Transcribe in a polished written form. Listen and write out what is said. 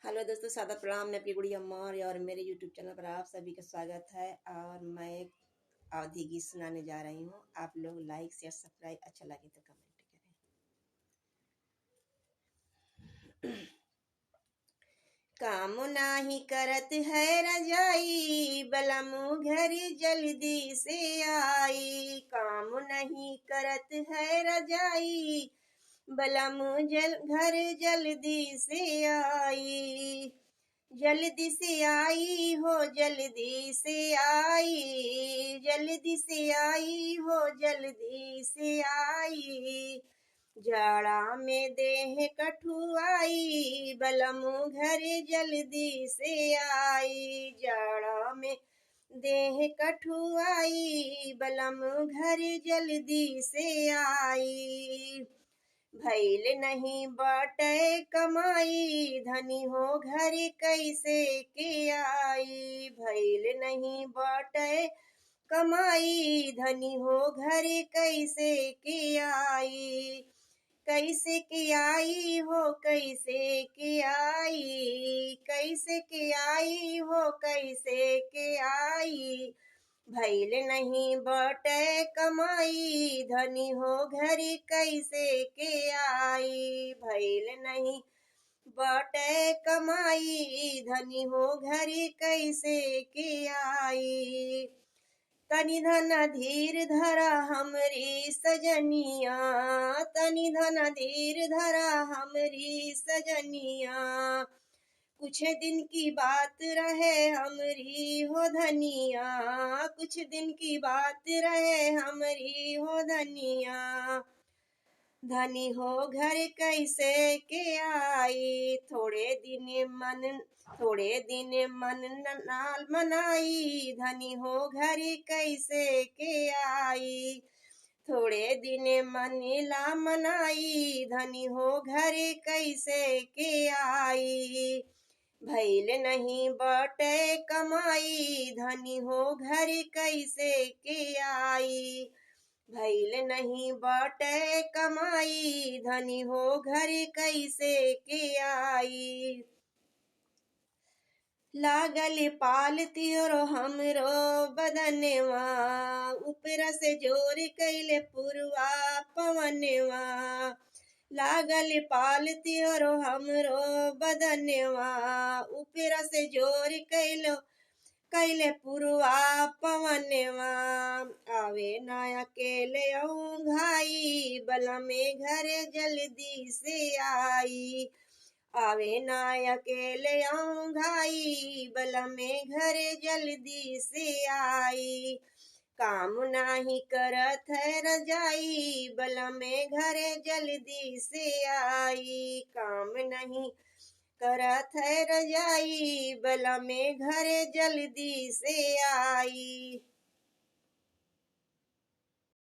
Hello दोस्तों, सादा प्रणाम। मैं आपकी गुड़िया अम्मा और मेरे यूट्यूब चैनल पर आप सभी का स्वागत है। और मैं एक अवधी गीत सुनाने जा रही हूँ। आप लोग लाइक शेयर सब्सक्राइब, अच्छा लगे तो कमेंट करें। काम नाही करत है रजाई, बलमु घर जल्दी से आई। काम नहीं करत है रजाई, बलमु घर जल्दी से आई। जल्दी से आई हो, जल्दी से आई, जल्दी से आई हो, जल्दी से आई। जाड़ा में देह कठुआई, बलमु घर जल्दी से आई। जाड़ा में देह कठुआई, बलमु घर जल्दी से आई। भैल नहीं बाटे कमाई, धनी हो घर कैसे के आई। भैल नहीं बाटे कमाई, धनी हो घर कैसे के आई। कैसे के आई हो, कैसे के आई, कैसे के आई हो, कैसे के आई। भैल नहीं बटे कमाई, धनी हो घर कैसे के आई। भैल नहीं बटे कमाई, धनी हो घर कैसे के आई। तनि धन धीर धरा हमरी सजनिया, तनि धन धीर धरा हमरी सजनिया। कुछ दिन की बात रहे हमरी हो धनिया, कुछ दिन की बात रहे हमरी हो धनिया। धनी हो घर कैसे के आई, थोड़े दिन मन नाल मनाई। धनी हो घर कैसे के आई, थोड़े दिन मन ला मनाई। धनी हो घर कैसे के आई। भैल नहीं बटे कमाई, धनी हो घर कैसे के आई। भैल नहीं बटे कमाई, धनी हो घर कैसे के आई। लागल पाल तिहरो हमरो बदनवा, ऊपर से जोर कैले पुरवा पवनवा। लागल पाल तिहरो हमरो बदनवा, ऊपर से जोर कैले पुरवा पवनवा। आवे ना अकेले घाई, बला में घर जल्दी से आई। आवे ना अकेले घाई, बला में घर जल्दी से आई। काम नाही करत है रजाई, बला में घर जल्दी से आई। काम नहीं करत है रजाई, बला में घर जल्दी से आई।